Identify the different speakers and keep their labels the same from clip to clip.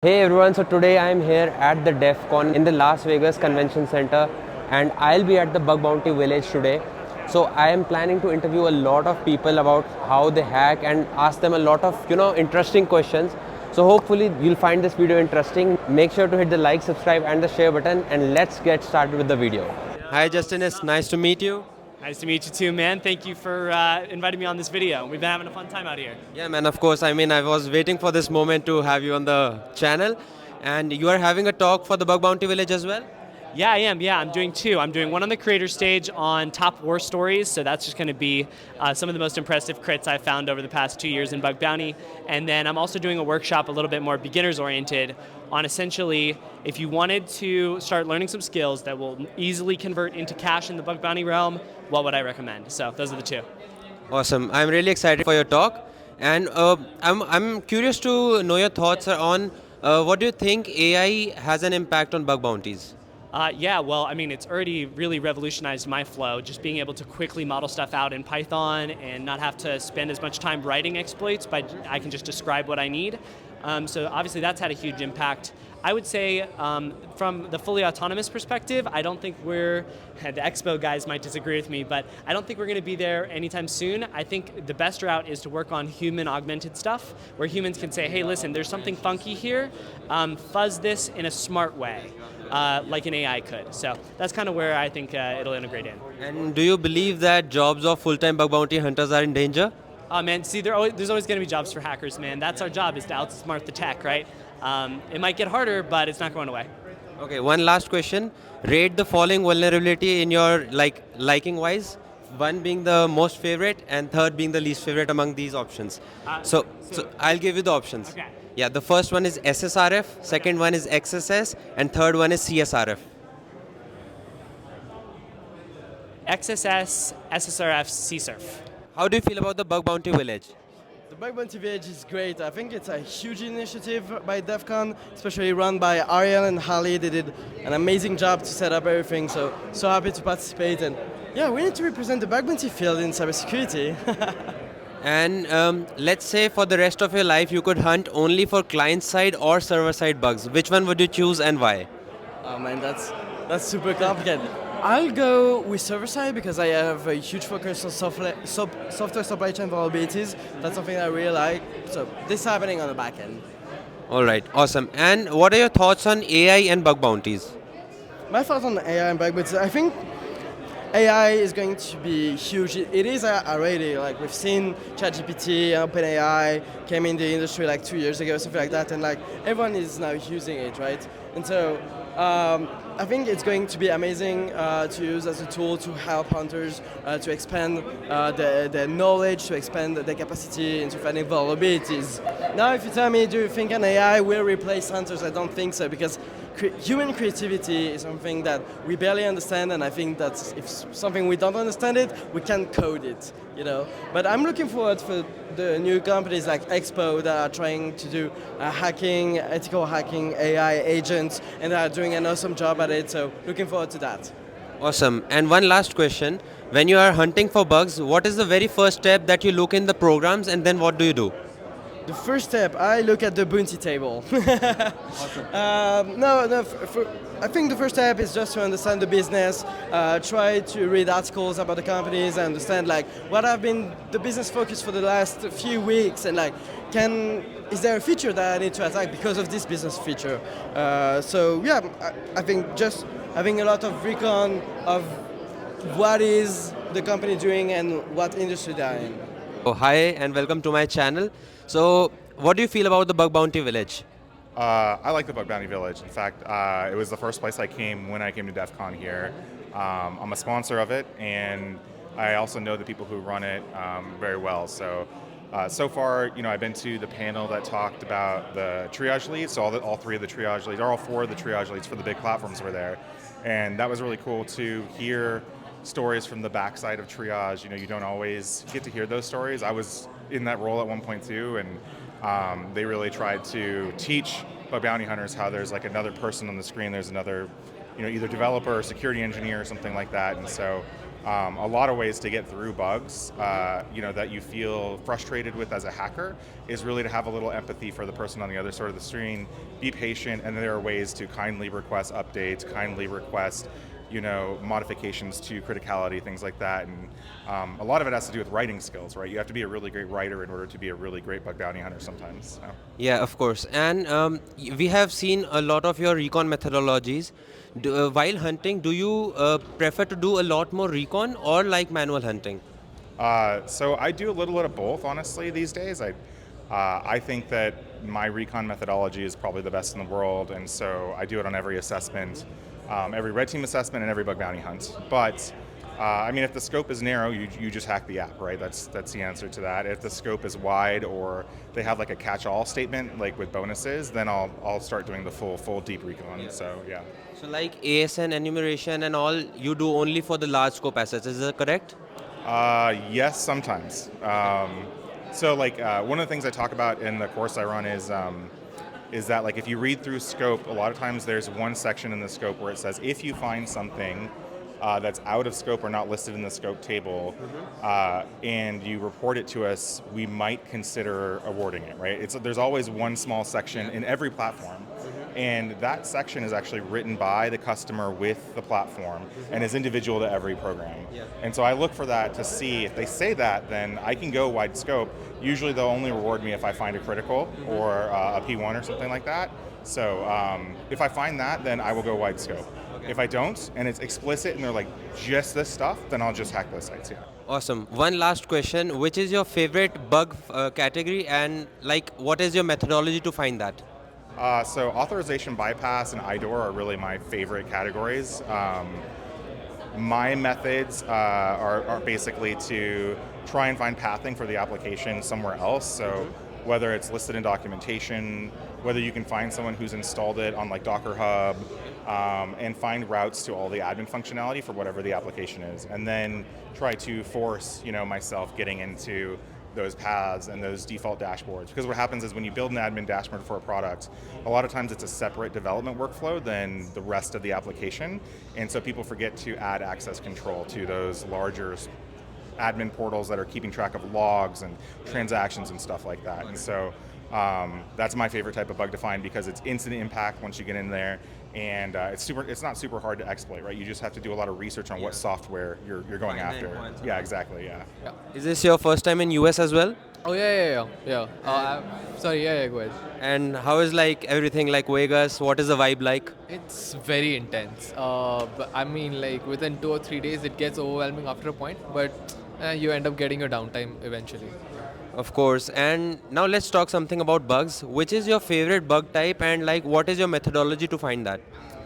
Speaker 1: Hey everyone, so today I am here at the DEFCON in the Las Vegas Convention Center and I'll be at the Bug Bounty Village today. So I am planning to interview a lot of people about how they hack and ask them a lot of interesting questions. So hopefully you'll find this video interesting. Make sure to hit the like, subscribe and the share button and let's get started with the video. Hi Justin, it's nice to meet you.
Speaker 2: Nice to meet you too, man. Thank you for inviting me on this video. We've been having a fun time out here.
Speaker 1: Yeah, man, of course. I mean, I was waiting for this moment to have you on the channel. And you are having a talk for the Bug Bounty Village as well?
Speaker 2: Yeah, I am. Yeah, I'm doing two. I'm doing one on the creator stage on top war stories. So that's just going to be some of the most impressive crits I've found over the past 2 years in Bug Bounty. And then I'm also doing a workshop a little bit more beginners oriented on essentially if you wanted to start learning some skills that will easily convert into cash in the Bug Bounty realm, what would I recommend? So those are the two.
Speaker 1: Awesome. I'm really excited for your talk. And I'm curious to know your thoughts on what do you think AI has an impact on bug bounties?
Speaker 2: Yeah, well, I mean, it's already really revolutionized my flow, just being able to quickly model stuff out in Python and not have to spend as much time writing exploits, but I can just describe what I need. So obviously that's had a huge impact. I would say from the fully autonomous perspective, I don't think the Expo guys might disagree with me, but I don't think we're going to be there anytime soon. I think the best route is to work on human augmented stuff, where humans can say, hey, listen, there's something funky here, fuzz this in a smart way. Like an AI could. So that's kind of where I think it'll integrate in.
Speaker 1: And do you believe that jobs of full-time bug bounty hunters are in danger?
Speaker 2: Man, see, there's always going to be jobs for hackers, man. That's our job, is to outsmart the tech, right? It might get harder, but it's not going away.
Speaker 1: Okay, one last question. Rate the following vulnerability in your liking-wise. One being the most favorite and third being the least favorite among these options. So I'll give you the options.
Speaker 2: Okay.
Speaker 1: Yeah, the first one is SSRF, second one is XSS, and third one is CSRF.
Speaker 2: XSS, SSRF, CSRF.
Speaker 1: How do you feel about the Bug Bounty Village?
Speaker 3: The Bug Bounty Village is great. I think it's a huge initiative by DEFCON, especially run by Ariel and Harley. They did an amazing job to set up everything, so happy to participate. And yeah, we need to represent the bug bounty field in cybersecurity.
Speaker 1: And let's say for the rest of your life you could hunt only for client-side or server-side bugs. Which one would you choose and why?
Speaker 3: Oh man, that's super complicated. I'll go with server-side because I have a huge focus on software supply chain vulnerabilities. That's something I really like. So this is happening on the back end.
Speaker 1: All right, awesome. And what are your thoughts on AI and bug bounties?
Speaker 3: My thoughts on AI and bug bounties, I think AI is going to be huge. It is already, like we've seen ChatGPT and OpenAI came in the industry like 2 years ago, something like that, and like everyone is now using it, right? And so I think it's going to be amazing to use as a tool to help hunters to expand their knowledge, to expand their capacity into finding vulnerabilities. Now, if you tell me, do you think an AI will replace hunters? I don't think so, because human creativity is something that we barely understand, and I think that if something we don't understand it, we can code it, you know. But I'm looking forward for the new companies like Expo that are trying to do hacking, ethical hacking, AI agents, and are doing an awesome job at it, so looking forward to that.
Speaker 1: Awesome. And one last question. When you are hunting for bugs, what is the very first step that you look in the programs and then what do you do?
Speaker 3: The first step, I look at the bounty table.
Speaker 1: Awesome.
Speaker 3: I think the first step is just to understand the business, try to read articles about the companies, and understand like what have been the business focus for the last few weeks, and like is there a feature that I need to attack because of this business feature? So yeah, I think just having a lot of recon of what is the company doing and what industry they're in.
Speaker 1: Oh, hi and welcome to my channel. So, what do you feel about the Bug Bounty Village?
Speaker 4: I like the Bug Bounty Village. In fact, it was the first place I came when I came to DEF CON here. I'm a sponsor of it, and I also know the people who run it very well. So far, I've been to the panel that talked about the triage leads. So all three of the triage leads, or all four of the triage leads for the big platforms were there, and that was really cool to hear stories from the backside of triage. You don't always get to hear those stories. I was in that role at one point too, and they really tried to teach bug bounty hunters how there's like another person on the screen. There's another, either developer or security engineer or something like that. And so a lot of ways to get through bugs, that you feel frustrated with as a hacker is really to have a little empathy for the person on the other side of the screen, be patient, and there are ways to kindly request updates, kindly request, modifications to criticality, things like that. And a lot of it has to do with writing skills, right? You have to be a really great writer in order to be a really great bug bounty hunter sometimes. So.
Speaker 1: Yeah, of course. And we have seen a lot of your recon methodologies. While hunting, do you prefer to do a lot more recon or like manual hunting?
Speaker 4: So I do a little bit of both, honestly, these days. I think that my recon methodology is probably the best in the world, and so I do it on every assessment, every red team assessment and every bug bounty hunt. But if the scope is narrow, you just hack the app, right? That's the answer to that. If the scope is wide or they have like a catch-all statement, like with bonuses, then I'll start doing the full deep recon. Yeah. So yeah.
Speaker 1: So like ASN enumeration and all, you do only for the large scope assets. Is that correct?
Speaker 4: Yes, sometimes. So one of the things I talk about in the course I run is that like if you read through scope, a lot of times there's one section in the scope where it says if you find something that's out of scope or not listed in the scope table, and you report it to us, we might consider awarding it, right? There's always one small section in every platform, and that section is actually written by the customer with the platform and is individual to every program.
Speaker 1: Yeah.
Speaker 4: And so I look for that to see if they say that, then I can go wide scope. Usually they'll only reward me if I find a critical or a P1 or something like that. So if I find that, then I will go wide scope. Okay. If I don't, and it's explicit and they're like just this stuff, then I'll just hack those sites, yeah.
Speaker 1: Awesome. One last question. Which is your favorite bug category, and like what is your methodology to find that?
Speaker 4: So authorization bypass and IDOR are really my favorite categories. My methods are basically to try and find pathing for the application somewhere else. So whether it's listed in documentation, whether you can find someone who's installed it on like Docker Hub, and find routes to all the admin functionality for whatever the application is, and then try to force myself getting into those paths and those default dashboards. Because what happens is when you build an admin dashboard for a product, a lot of times it's a separate development workflow than the rest of the application, and so people forget to add access control to those larger admin portals that are keeping track of logs and transactions and stuff like that. And so that's my favorite type of bug to find because it's instant impact once you get in there, and it's not super hard to exploit, right? You just have to do a lot of research on what software you're going after. Yeah, exactly. Yeah.
Speaker 1: Is this your first time in US as well?
Speaker 5: Oh yeah. Sorry, go ahead.
Speaker 1: And how is like everything like Vegas? What is the vibe like?
Speaker 5: It's very intense. But I mean, like within 2 or 3 days, it gets overwhelming after a point. But you end up getting your downtime eventually.
Speaker 1: Of course. And now let's talk something about bugs. Which is your favorite bug type, and like what is your methodology to find that?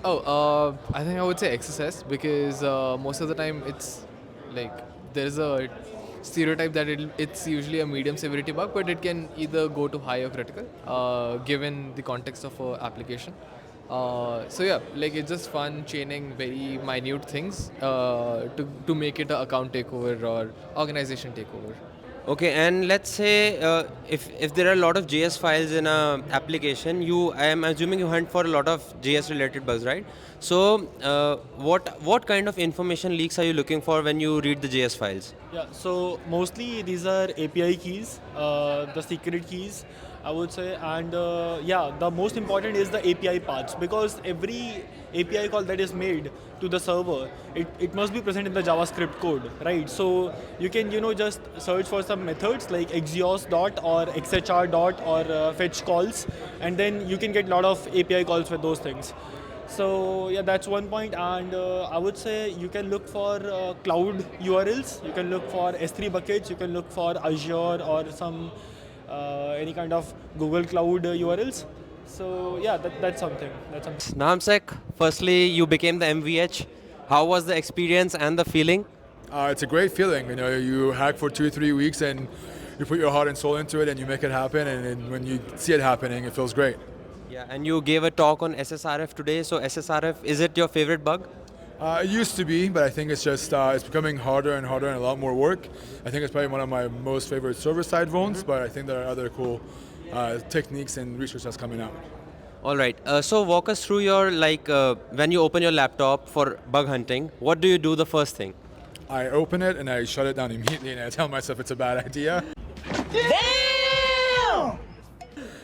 Speaker 5: I think I would say XSS because most of the time it's like there's a stereotype that it's usually a medium severity bug, but it can either go to high or critical given the context of an application. So yeah, like it's just fun chaining very minute things to make it an account takeover or organization takeover.
Speaker 1: Okay, and let's say if there are a lot of JS files in a application, I am assuming you hunt for a lot of JS related bugs, right? So what kind of information leaks are you looking for when you read the JS files?
Speaker 6: Yeah, so mostly these are API keys, the secret keys, I would say, and the most important is the API paths, because every API call that is made to the server, it must be present in the JavaScript code, right? So you can just search for some methods like exeos dot or xhr dot or fetch calls, and then you can get a lot of API calls for those things. So yeah, that's one point, and I would say you can look for cloud URLs, you can look for S3 buckets, you can look for Azure or some any kind of Google Cloud URLs. So yeah, that's something.
Speaker 1: nahamsec, firstly you became the MVH. How was the experience and the feeling?
Speaker 7: It's a great feeling. You hack for 2-3 weeks and you put your heart and soul into it and you make it happen, and when you see it happening, it feels great.
Speaker 1: Yeah, and you gave a talk on SSRF today. So SSRF, is it your favorite bug?
Speaker 7: It used to be, but I think it's just it's becoming harder and harder and a lot more work. I think it's probably one of my most favorite server-side vulns, but I think there are other cool techniques and research that's coming out.
Speaker 1: All right. So walk us through your when you open your laptop for bug hunting, what do you do the first thing?
Speaker 7: I open it and I shut it down immediately, and I tell myself it's a bad idea.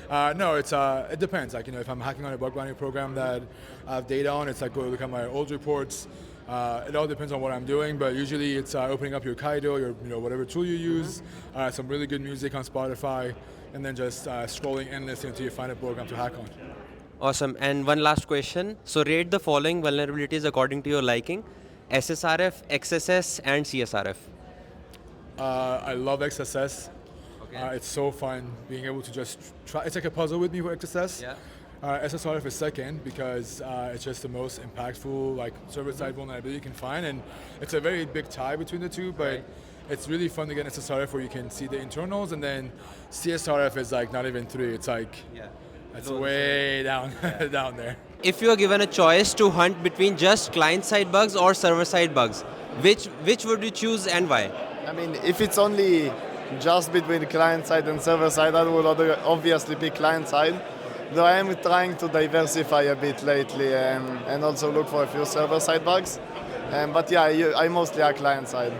Speaker 7: No, it depends. Like, if I'm hacking on a bug bounty program that I have data on, it's like go look at my old reports. It all depends on what I'm doing, but usually it's opening up your Kaido, your whatever tool you use, some really good music on Spotify, and then just scrolling endlessly until you find a program to hack on.
Speaker 1: Awesome. And one last question. So rate the following vulnerabilities according to your liking: SSRF, XSS, and CSRF.
Speaker 7: I love XSS. It's so fun being able to just try. It's like a puzzle with me for XSS.
Speaker 1: Yeah.
Speaker 7: SSRF is second because it's just the most impactful like server-side vulnerability you can find, and it's a very big tie between the two. But it's really fun to get SSRF where you can see the internals, and then CSRF is like not even 3. It's like it's way down down there.
Speaker 1: If you are given a choice to hunt between just client-side bugs or server-side bugs, which would you choose and why?
Speaker 8: I mean, if it's only just between client side and server side, I would obviously pick client side. Though I am trying to diversify a bit lately and also look for a few server side bugs. But yeah, I mostly are client side.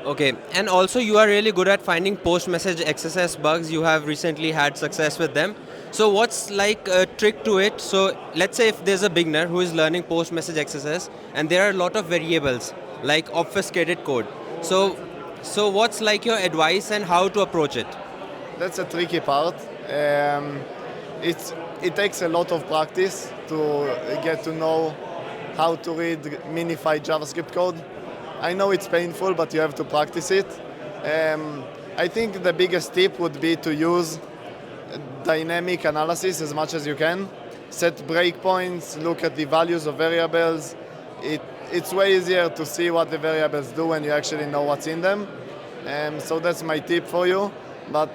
Speaker 1: Okay, and also you are really good at finding post-message XSS bugs. You have recently had success with them. So what's like a trick to it? So let's say if there's a beginner who is learning post-message XSS and there are a lot of variables like obfuscated code. So what's like your advice and how to approach it?
Speaker 8: That's a tricky part. It takes a lot of practice to get to know how to read minified JavaScript code. I know it's painful, but you have to practice it. I think the biggest tip would be to use dynamic analysis as much as you can. Set breakpoints, look at the values of variables. It's way easier to see what the variables do when you actually know what's in them. So that's my tip for you. But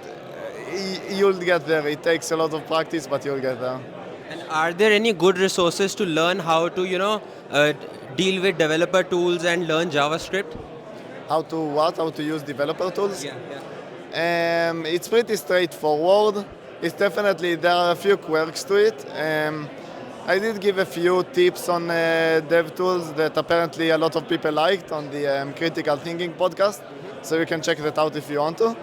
Speaker 8: you'll get there. It takes a lot of practice, but you'll get there.
Speaker 1: And are there any good resources to learn how to, deal with developer tools and learn JavaScript?
Speaker 8: How to what? How to use developer tools?
Speaker 1: Yeah.
Speaker 8: It's pretty straightforward. It's definitely, there are a few quirks to it. I did give a few tips on dev tools that apparently a lot of people liked on the Critical Thinking podcast. So you can check that out if you want to.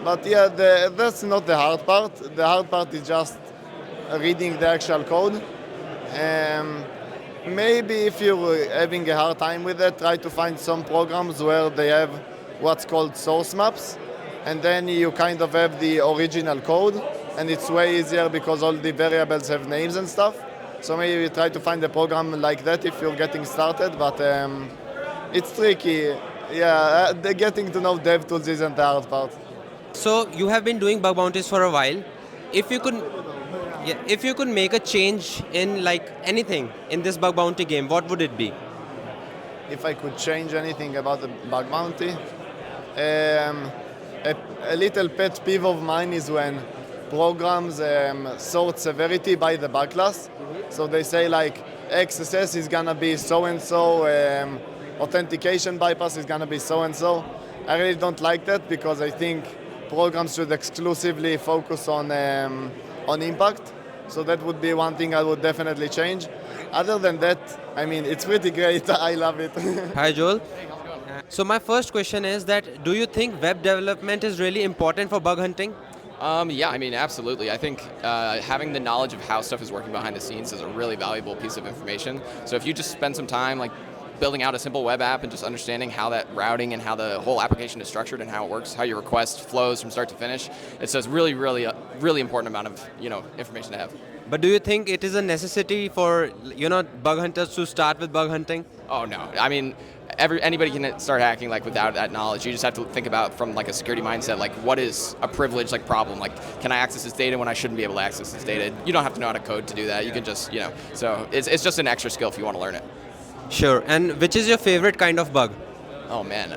Speaker 8: But yeah, that's not the hard part. The hard part is just reading the actual code. Maybe if you're having a hard time with it, try to find some programs where they have what's called source maps, and then you kind of have the original code, and it's way easier because all the variables have names and stuff. So maybe try to find a program like that if you're getting started, but it's tricky. Yeah, getting to know dev tools isn't the hard part.
Speaker 1: So you have been doing bug bounties for a while. If you could make a change in like anything in this bug bounty game, what would it be?
Speaker 8: If I could change anything about the bug bounty, a little pet peeve of mine is when programs sort severity by the bug class. So they say like XSS is gonna be so and so, authentication bypass is gonna be so and so. I really don't like that because I think programs should exclusively focus on impact. So that would be one thing I would definitely change. Other than that, I mean, it's pretty great. I love it.
Speaker 1: Hi, Joel. So my first question is that do you think web development is really important for bug hunting?
Speaker 9: Yeah, I mean, absolutely. I think having the knowledge of how stuff is working behind the scenes is a really valuable piece of information. So if you just spend some time like building out a simple web app and just understanding how that routing and how the whole application is structured and how it works, how your request flows from start to finish, it's a really important amount of information to have.
Speaker 1: But do you think it is a necessity for bug hunters to start with bug hunting?
Speaker 9: Oh no, I mean, anybody can start hacking like without that knowledge. You just have to think about from like a security mindset, like what is a privilege like problem? Like, can I access this data when I shouldn't be able to access this data? You don't have to know how to code to do that. You can just so it's just an extra skill if you want to learn it.
Speaker 1: Sure. And which is your favorite kind of bug?
Speaker 9: Oh man.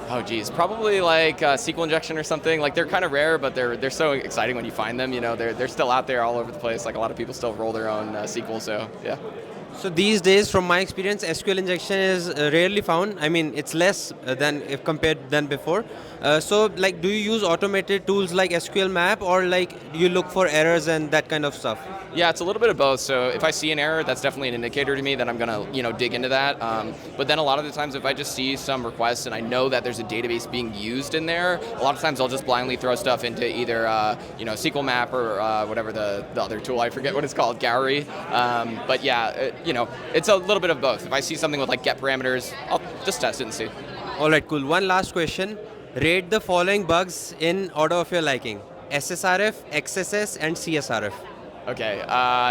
Speaker 9: Oh geez, probably like SQL injection or something. Like they're kind of rare, but they're so exciting when you find them. They're still out there all over the place. Like a lot of people still roll their own SQL. So yeah.
Speaker 1: So these days, from my experience, SQL injection is rarely found. I mean, it's less than if compared than before. So, like, do you use automated tools like SQL Map, or like you look for errors and that kind of stuff?
Speaker 9: Yeah, it's a little bit of both. So if I see an error, that's definitely an indicator to me that I'm gonna, dig into that. But then a lot of the times, if I just see some requests and I know that there's a database being used in there, a lot of times I'll just blindly throw stuff into either, SQL Map or whatever the other tool, I forget what it's called, Gallery. But yeah, it's a little bit of both. If I see something with like get parameters, I'll just test it and see.
Speaker 1: All right, cool. One last question. Rate the following bugs in order of your liking: SSRF, XSS, and CSRF.
Speaker 9: Okay,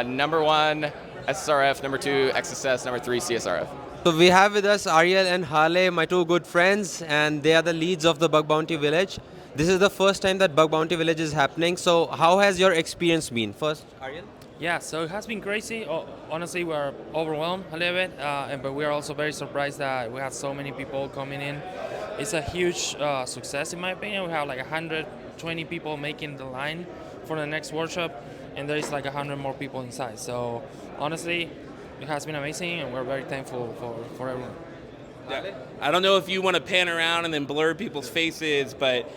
Speaker 9: number 1, SSRF, number 2, XSS, number 3, CSRF.
Speaker 1: So we have with us Ariel and Harley, my two good friends, and they are the leads of the Bug Bounty Village. This is the first time that Bug Bounty Village is happening. So how has your experience been? First, Ariel?
Speaker 10: Yeah, so it has been crazy. Honestly, we're overwhelmed a little bit, but we are also very surprised that we had so many people coming in. It's a huge success in my opinion. We have like 120 people making the line for the next workshop, and there is like 100 more people inside. So honestly, it has been amazing, and we're very thankful for everyone.
Speaker 11: Yeah. I don't know if you want to pan around and then blur people's faces, but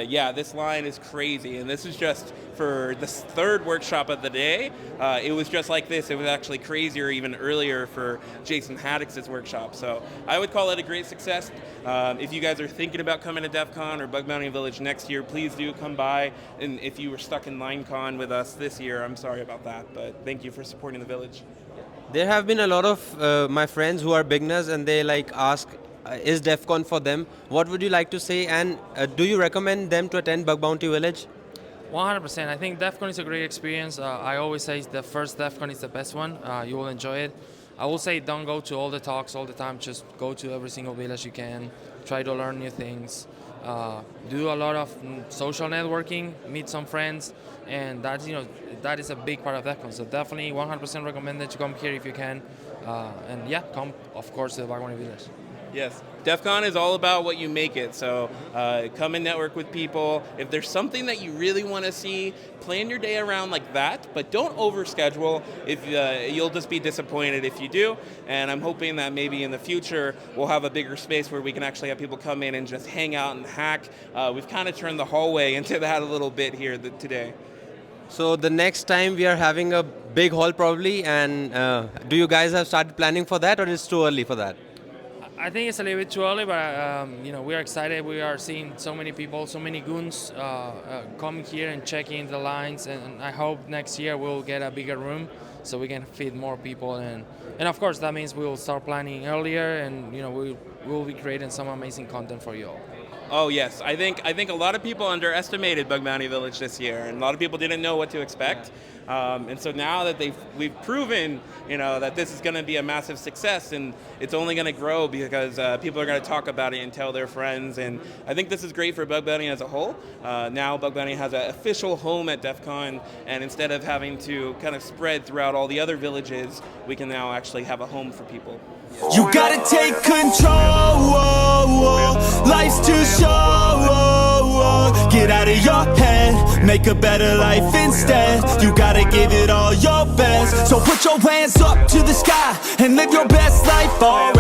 Speaker 11: yeah, this line is crazy. And this is just for the third workshop of the day. It was just like this. It was actually crazier even earlier for Jason Haddix's workshop. So I would call it a great success. If you guys are thinking about coming to DEF CON or Bug Bounty Village next year, please do come by. And if you were stuck in LineCon with us this year, I'm sorry about that, but thank you for supporting the village.
Speaker 1: There have been a lot of my friends who are beginners, and they like ask, is DEF CON for them? What would you like to say, and do you recommend them to attend Bug Bounty Village?
Speaker 10: 100%. I think DEF CON is a great experience. I always say the first DEF CON is the best one. You will enjoy it. I will say don't go to all the talks all the time. Just go to every single village you can. Try to learn new things. Do a lot of social networking, meet some friends, and that is a big part of DEFCON. So definitely 100% recommended to come here if you can, and yeah, come of course to the Bug Bounty Village.
Speaker 11: Yes, DEF CON is all about what you make it. So come and network with people. If there's something that you really want to see, plan your day around like that, but don't overschedule. If you'll just be disappointed if you do. And I'm hoping that maybe in the future we'll have a bigger space where we can actually have people come in and just hang out and hack. We've kind of turned the hallway into that a little bit here today.
Speaker 1: So the next time we are having a big hall probably, and do you guys have started planning for that, or is it too early for that?
Speaker 10: I think it's a little bit too early, but we are excited. We are seeing so many people, so many goons coming here and checking the lines, and I hope next year we'll get a bigger room so we can feed more people, and of course that means we will start planning earlier, and we will be creating some amazing content for you all.
Speaker 11: Oh yes, I think a lot of people underestimated Bug Bounty Village this year, and a lot of people didn't know what to expect. And so now that we've proven, that this is going to be a massive success, and it's only going to grow because people are going to talk about it and tell their friends. And I think this is great for Bug Bounty as a whole. Now Bug Bounty has an official home at DEF CON, and instead of having to kind of spread throughout all the other villages, we can now actually have a home for people.
Speaker 12: You gotta take control, life's too short. Get out of your head, make a better life instead. You gotta give it all your best. So put your hands up to the sky and live your best life, alright.